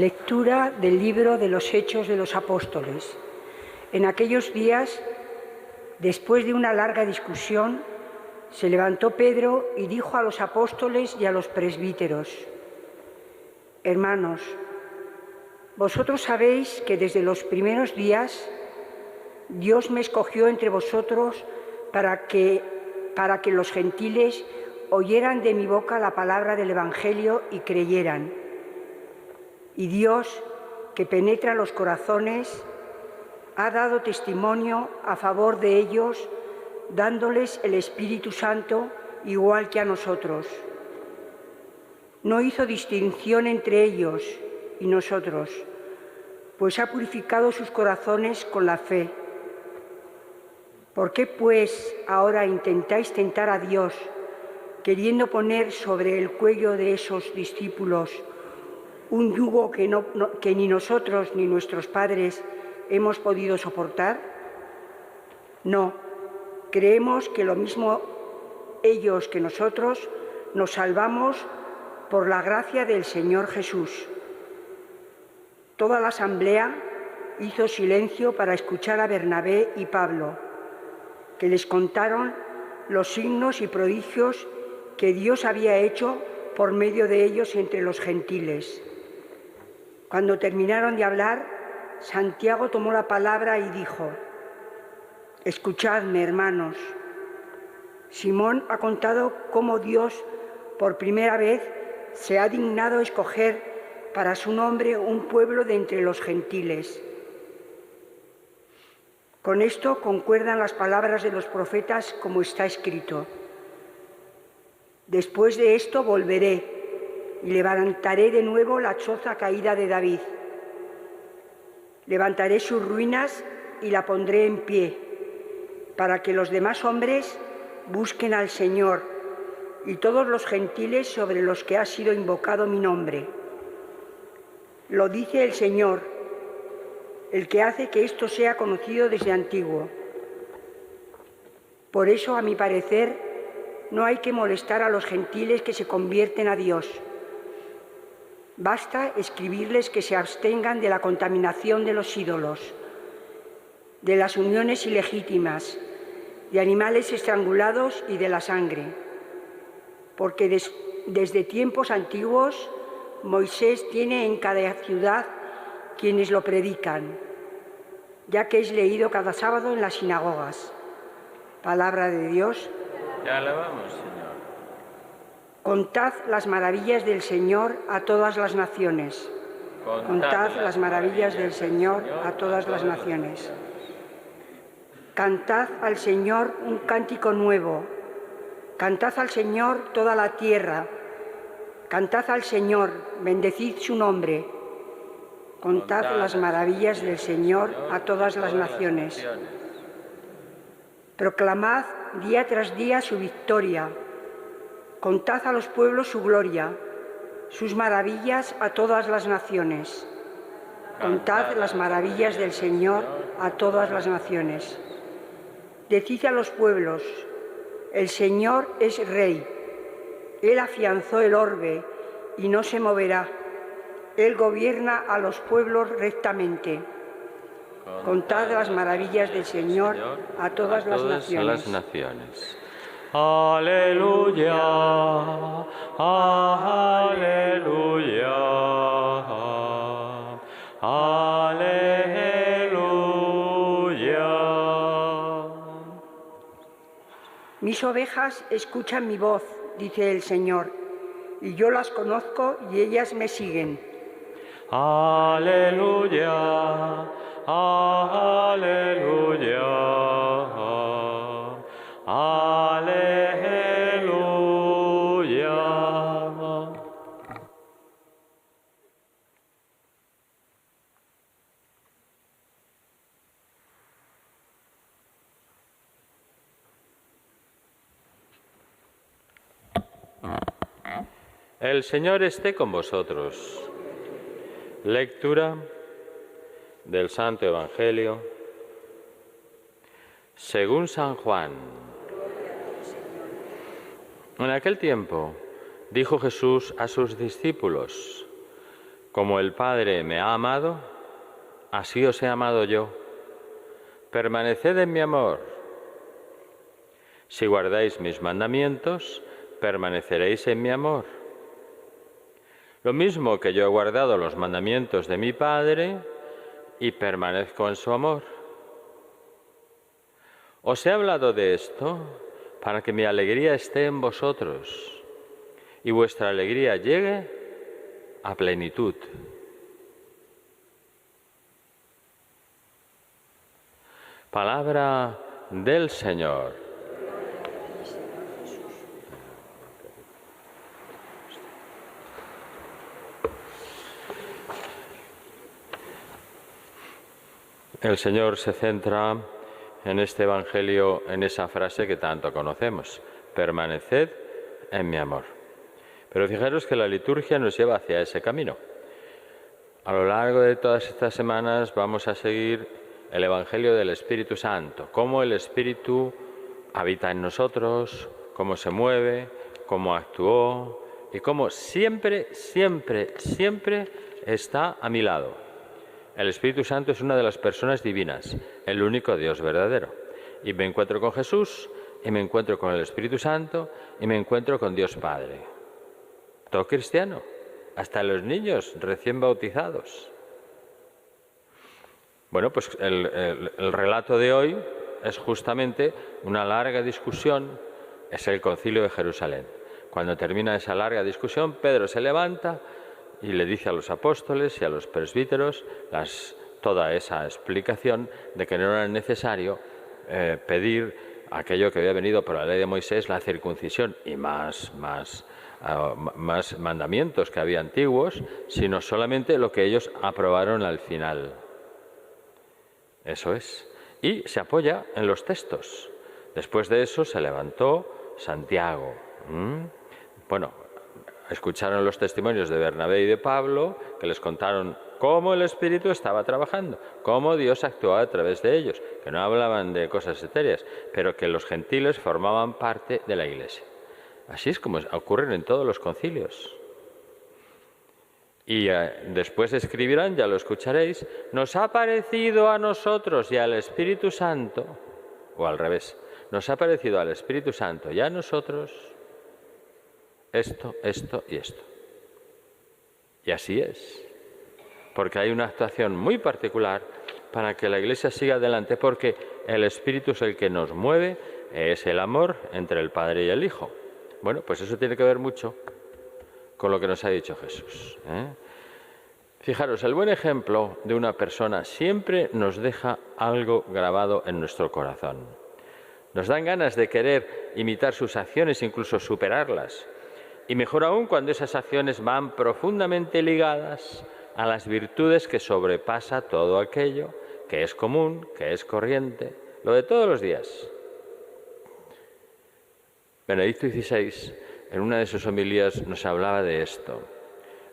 Lectura del libro de los Hechos de los Apóstoles. En aquellos días, después de una larga discusión, se levantó Pedro y dijo a los apóstoles y a los presbíteros: Hermanos, vosotros sabéis que desde los primeros días Dios me escogió entre vosotros para que los gentiles oyeran de mi boca la palabra del Evangelio y creyeran. Y Dios, que penetra los corazones, ha dado testimonio a favor de ellos, dándoles el Espíritu Santo igual que a nosotros. No hizo distinción entre ellos y nosotros, pues ha purificado sus corazones con la fe. ¿Por qué, pues, ahora intentáis tentar a Dios, queriendo poner sobre el cuello de esos discípulos un yugo que ni nosotros ni nuestros padres hemos podido soportar? No, creemos que lo mismo ellos que nosotros nos salvamos por la gracia del Señor Jesús. Toda la asamblea hizo silencio para escuchar a Bernabé y Pablo, que les contaron los signos y prodigios que Dios había hecho por medio de ellos entre los gentiles. Cuando terminaron de hablar, Santiago tomó la palabra y dijo: Escuchadme, hermanos. Simón ha contado cómo Dios por primera vez se ha dignado escoger para su nombre un pueblo de entre los gentiles. Con esto concuerdan las palabras de los profetas, como está escrito: Después de esto volveré y levantaré de nuevo la choza caída de David. Levantaré sus ruinas y la pondré en pie, para que los demás hombres busquen al Señor y todos los gentiles sobre los que ha sido invocado mi nombre. Lo dice el Señor, el que hace que esto sea conocido desde antiguo. Por eso, a mi parecer, no hay que molestar a los gentiles que se convierten a Dios. Basta escribirles que se abstengan de la contaminación de los ídolos, de las uniones ilegítimas, de animales estrangulados y de la sangre, porque desde tiempos antiguos Moisés tiene en cada ciudad quienes lo predican, ya que es leído cada sábado en las sinagogas. Palabra de Dios. Te alabamos, Señor. Contad las maravillas del Señor a todas las naciones. Contad las maravillas del Señor a todas las naciones. Cantad al Señor un cántico nuevo. Cantad al Señor toda la tierra. Cantad al Señor, bendecid su nombre. Contad las maravillas del Señor a todas las naciones. Proclamad día tras día su victoria. Contad a los pueblos su gloria, sus maravillas a todas las naciones. Contad las maravillas del Señor a todas las naciones. Decid a los pueblos: el Señor es Rey. Él afianzó el orbe y no se moverá. Él gobierna a los pueblos rectamente. Contad las maravillas del Señor a todas las naciones. Aleluya, aleluya, aleluya. Mis ovejas escuchan mi voz, dice el Señor, y yo las conozco y ellas me siguen. Aleluya, aleluya, aleluya. El Señor esté con vosotros. Lectura del Santo Evangelio según San Juan. En aquel tiempo dijo Jesús a sus discípulos: Como el Padre me ha amado, así os he amado yo. Permaneced en mi amor. Si guardáis mis mandamientos, permaneceréis en mi amor. Lo mismo que yo he guardado los mandamientos de mi Padre y permanezco en su amor. Os he hablado de esto para que mi alegría esté en vosotros y vuestra alegría llegue a plenitud. Palabra del Señor. El Señor se centra en este Evangelio en esa frase que tanto conocemos: permaneced en mi amor. Pero fijaros que la liturgia nos lleva hacia ese camino. A lo largo de todas estas semanas vamos a seguir el Evangelio del Espíritu Santo, cómo el Espíritu habita en nosotros, cómo se mueve, cómo actuó y cómo siempre, siempre, siempre está a mi lado. El Espíritu Santo es una de las personas divinas, el único Dios verdadero. Y me encuentro con Jesús, y me encuentro con el Espíritu Santo, y me encuentro con Dios Padre. Todo cristiano, hasta los niños recién bautizados. Bueno, pues el relato de hoy es justamente una larga discusión, es el Concilio de Jerusalén. Cuando termina esa larga discusión, Pedro se levanta y le dice a los apóstoles y a los presbíteros toda esa explicación de que no era necesario pedir aquello que había venido por la ley de Moisés, la circuncisión y más mandamientos que había antiguos, sino solamente lo que ellos aprobaron al final. Eso es. Y se apoya en los textos. Después de eso se levantó Santiago. Bueno, escucharon los testimonios de Bernabé y de Pablo, que les contaron cómo el Espíritu estaba trabajando, cómo Dios actuaba a través de ellos, que no hablaban de cosas etéreas, pero que los gentiles formaban parte de la Iglesia. Así es como ocurren en todos los concilios. Y después escribirán, ya lo escucharéis, nos ha parecido a nosotros y al Espíritu Santo, o al revés, nos ha parecido al Espíritu Santo y a nosotros esto, esto y esto. Y así es, porque hay una actuación muy particular para que la Iglesia siga adelante, porque el Espíritu es el que nos mueve, es el amor entre el Padre y el Hijo. Bueno, pues eso tiene que ver mucho con lo que nos ha dicho Jesús. Fijaros, el buen ejemplo de una persona siempre nos deja algo grabado en nuestro corazón. Nos dan ganas de querer imitar sus acciones, incluso superarlas. Y mejor aún cuando esas acciones van profundamente ligadas a las virtudes que sobrepasa todo aquello que es común, que es corriente, lo de todos los días. Benedicto XVI, en una de sus homilías, nos hablaba de esto,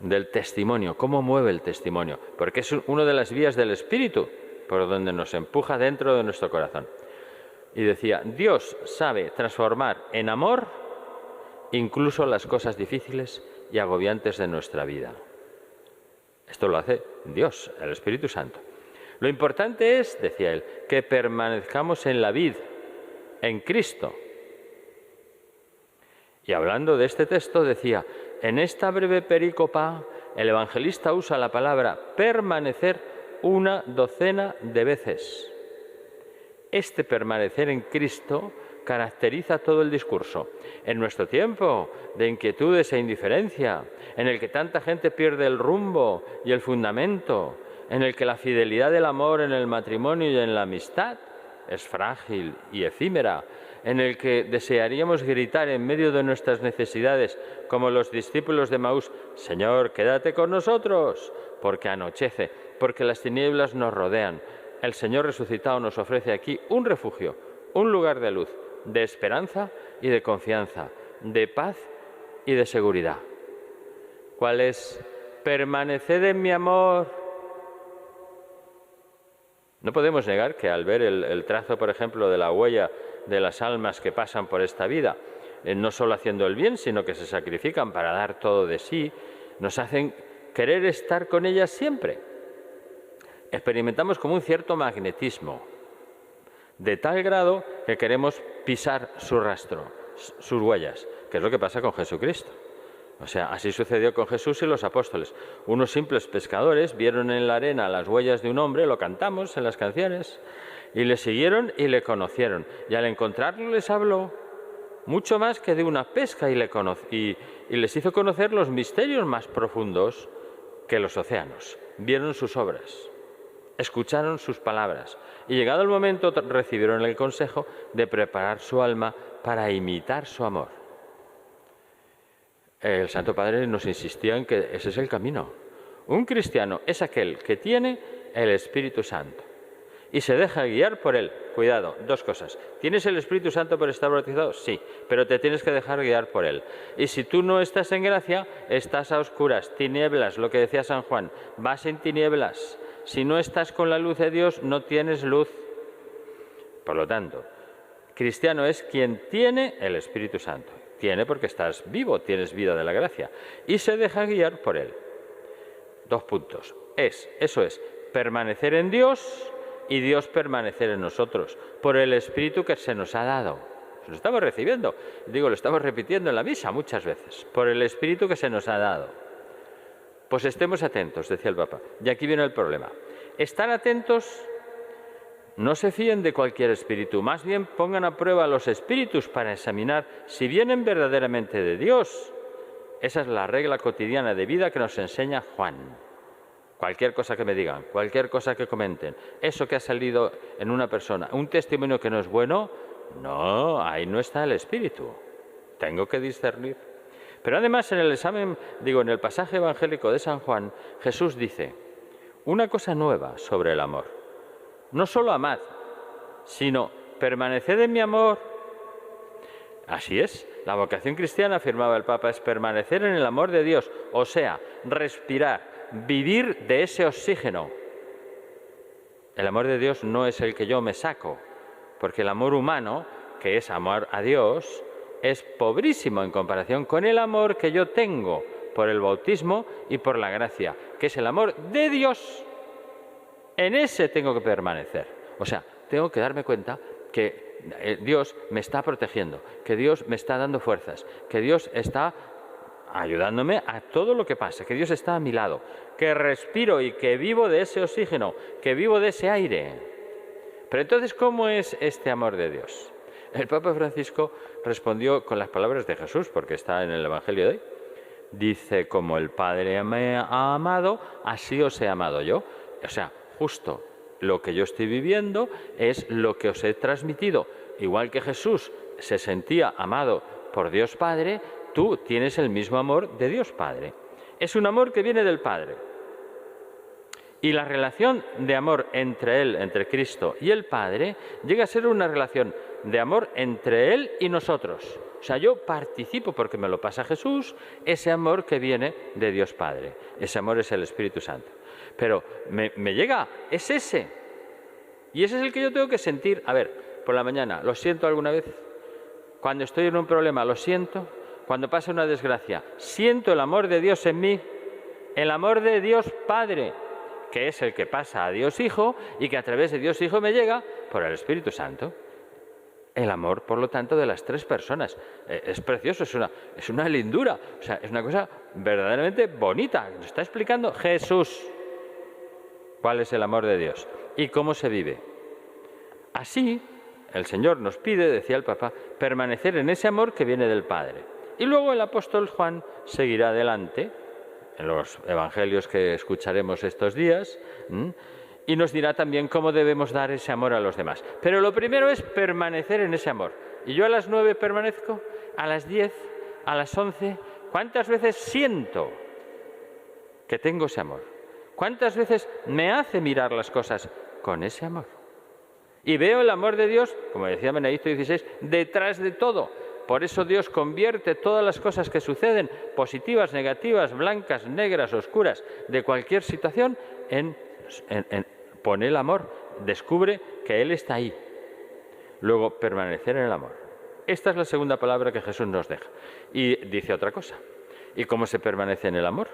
del testimonio, cómo mueve el testimonio, porque es una de las vías del Espíritu por donde nos empuja dentro de nuestro corazón. Y decía, Dios sabe transformar en amor incluso las cosas difíciles y agobiantes de nuestra vida. Esto lo hace Dios, el Espíritu Santo. Lo importante es, decía él, que permanezcamos en la vid, en Cristo. Y hablando de este texto decía, en esta breve perícopa el evangelista usa la palabra permanecer una docena de veces. Este permanecer en Cristo caracteriza todo el discurso. En nuestro tiempo de inquietudes e indiferencia, en el que tanta gente pierde el rumbo y el fundamento, en el que la fidelidad del amor en el matrimonio y en la amistad es frágil y efímera, en el que desearíamos gritar en medio de nuestras necesidades, como los discípulos de Maús, Señor, quédate con nosotros, porque anochece, porque las tinieblas nos rodean. El Señor resucitado nos ofrece aquí un refugio, un lugar de luz, de esperanza y de confianza, de paz y de seguridad. ¿Cuál es? Permaneced en mi amor. No podemos negar que al ver el trazo, por ejemplo, de la huella de las almas que pasan por esta vida, no solo haciendo el bien, sino que se sacrifican para dar todo de sí, nos hacen querer estar con ellas siempre. Experimentamos como un cierto magnetismo, de tal grado que queremos pisar su rastro, sus huellas, que es lo que pasa con Jesucristo. O sea, así sucedió con Jesús y los apóstoles. Unos simples pescadores vieron en la arena las huellas de un hombre, lo cantamos en las canciones, y le siguieron y le conocieron. Y al encontrarlo les habló mucho más que de una pesca y les hizo conocer los misterios más profundos que los océanos. Vieron sus obras, escucharon sus palabras y llegado el momento recibieron el consejo de preparar su alma para imitar su amor. El Santo Padre nos insistía en que ese es el camino. Un cristiano es aquel que tiene el Espíritu Santo y se deja guiar por él. Cuidado, dos cosas. ¿Tienes el Espíritu Santo por estar bautizado? Sí, pero te tienes que dejar guiar por él. Y si tú no estás en gracia, estás a oscuras, tinieblas, lo que decía San Juan, vas en tinieblas. Si no estás con la luz de Dios, no tienes luz. Por lo tanto, cristiano es quien tiene el Espíritu Santo. Tiene porque estás vivo, tienes vida de la gracia. Y se deja guiar por él. 2 puntos. Eso es, permanecer en Dios y Dios permanecer en nosotros, por el Espíritu que se nos ha dado. Lo estamos recibiendo, lo estamos repitiendo en la misa muchas veces, por el Espíritu que se nos ha dado. Pues estemos atentos, decía el Papa. Y aquí viene el problema. Estar atentos, no se fíen de cualquier espíritu, más bien pongan a prueba los espíritus para examinar si vienen verdaderamente de Dios. Esa es la regla cotidiana de vida que nos enseña Juan. Cualquier cosa que me digan, cualquier cosa que comenten, eso que ha salido en una persona, un testimonio que no es bueno, no, ahí no está el espíritu. Tengo que discernir. Pero además en en el pasaje evangélico de San Juan, Jesús dice una cosa nueva sobre el amor. No solo amad, sino permaneced en mi amor. Así es, la vocación cristiana, afirmaba el Papa, es permanecer en el amor de Dios, o sea, respirar, vivir de ese oxígeno. El amor de Dios no es el que yo me saco, porque el amor humano, que es amor a Dios, es pobrísimo en comparación con el amor que yo tengo por el bautismo y por la gracia, que es el amor de Dios. En ese tengo que permanecer. O sea, tengo que darme cuenta que Dios me está protegiendo, que Dios me está dando fuerzas, que Dios está ayudándome a todo lo que pasa, que Dios está a mi lado, que respiro y que vivo de ese oxígeno, que vivo de ese aire. Pero entonces, ¿cómo es este amor de Dios? El Papa Francisco respondió con las palabras de Jesús, porque está en el Evangelio de hoy. Dice, como el Padre me ha amado, así os he amado yo. O sea, justo lo que yo estoy viviendo es lo que os he transmitido. Igual que Jesús se sentía amado por Dios Padre, tú tienes el mismo amor de Dios Padre. Es un amor que viene del Padre. Y la relación de amor entre Él, entre Cristo y el Padre, llega a ser una relación de amor entre Él y nosotros. O sea, yo participo, porque me lo pasa Jesús, ese amor que viene de Dios Padre. Ese amor es el Espíritu Santo. Pero me llega, es ese. Y ese es el que yo tengo que sentir. A ver, por la mañana, ¿lo siento alguna vez? Cuando estoy en un problema, ¿lo siento? Cuando pasa una desgracia, ¿siento el amor de Dios en mí? El amor de Dios Padre, que es el que pasa a Dios Hijo y que a través de Dios Hijo me llega por el Espíritu Santo. El amor, por lo tanto, de las 3 personas. Es precioso, es una lindura, o sea, es una cosa verdaderamente bonita. Nos está explicando Jesús cuál es el amor de Dios y cómo se vive. Así, el Señor nos pide, decía el Papa, permanecer en ese amor que viene del Padre. Y luego el apóstol Juan seguirá adelante, en los evangelios que escucharemos estos días, y nos dirá también cómo debemos dar ese amor a los demás. Pero lo primero es permanecer en ese amor. Y yo a las 9 permanezco, a las 10, a las 11. ¿Cuántas veces siento que tengo ese amor? ¿Cuántas veces me hace mirar las cosas con ese amor? Y veo el amor de Dios, como decía Benedicto XVI, detrás de todo. Por eso Dios convierte todas las cosas que suceden, positivas, negativas, blancas, negras, oscuras, de cualquier situación, pone el amor, descubre que Él está ahí. Luego, permanecer en el amor. Esta es la segunda palabra que Jesús nos deja. Y dice otra cosa. ¿Y cómo se permanece en el amor?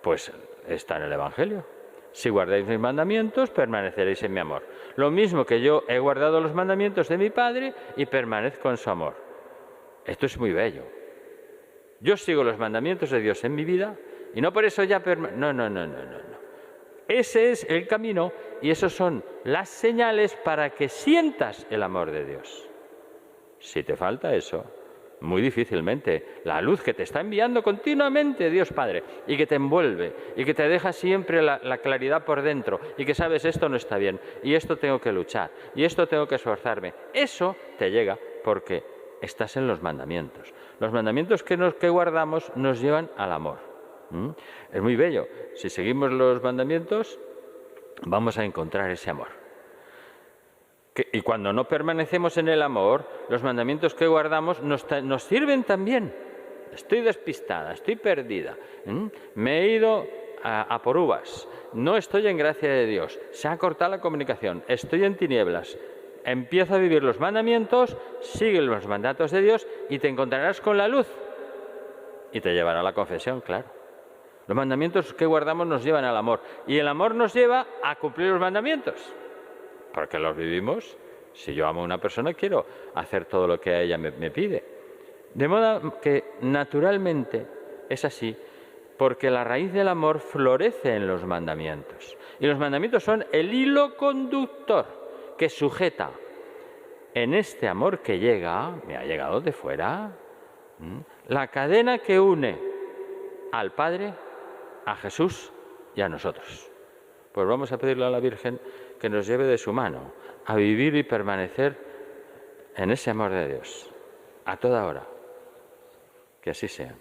Pues está en el Evangelio. Si guardáis mis mandamientos, permaneceréis en mi amor. Lo mismo que yo he guardado los mandamientos de mi Padre y permanezco en su amor. Esto es muy bello. Yo sigo los mandamientos de Dios en mi vida y no por eso ya No. Ese es el camino y esos son las señales para que sientas el amor de Dios. Si te falta eso, muy difícilmente, la luz que te está enviando continuamente Dios Padre y que te envuelve y que te deja siempre la claridad por dentro y que sabes esto no está bien y esto tengo que luchar y esto tengo que esforzarme, eso te llega porque estás en los mandamientos. Los mandamientos que guardamos nos llevan al amor. Es muy bello. Si seguimos los mandamientos, vamos a encontrar ese amor. Y cuando no permanecemos en el amor, los mandamientos que guardamos nos sirven también. Estoy despistada, estoy perdida, me he ido a por uvas, no estoy en gracia de Dios, se ha cortado la comunicación, estoy en tinieblas. Empieza a vivir los mandamientos, sigue los mandatos de Dios y te encontrarás con la luz. Y te llevará a la confesión, claro. Los mandamientos que guardamos nos llevan al amor. Y el amor nos lleva a cumplir los mandamientos. Porque los vivimos. Si yo amo a una persona, quiero hacer todo lo que a ella me pide. De modo que naturalmente es así, porque la raíz del amor florece en los mandamientos. Y los mandamientos son el hilo conductor que sujeta en este amor que llega, me ha llegado de fuera, la cadena que une al Padre, a Jesús y a nosotros. Pues vamos a pedirle a la Virgen que nos lleve de su mano a vivir y permanecer en ese amor de Dios, a toda hora. Que así sea.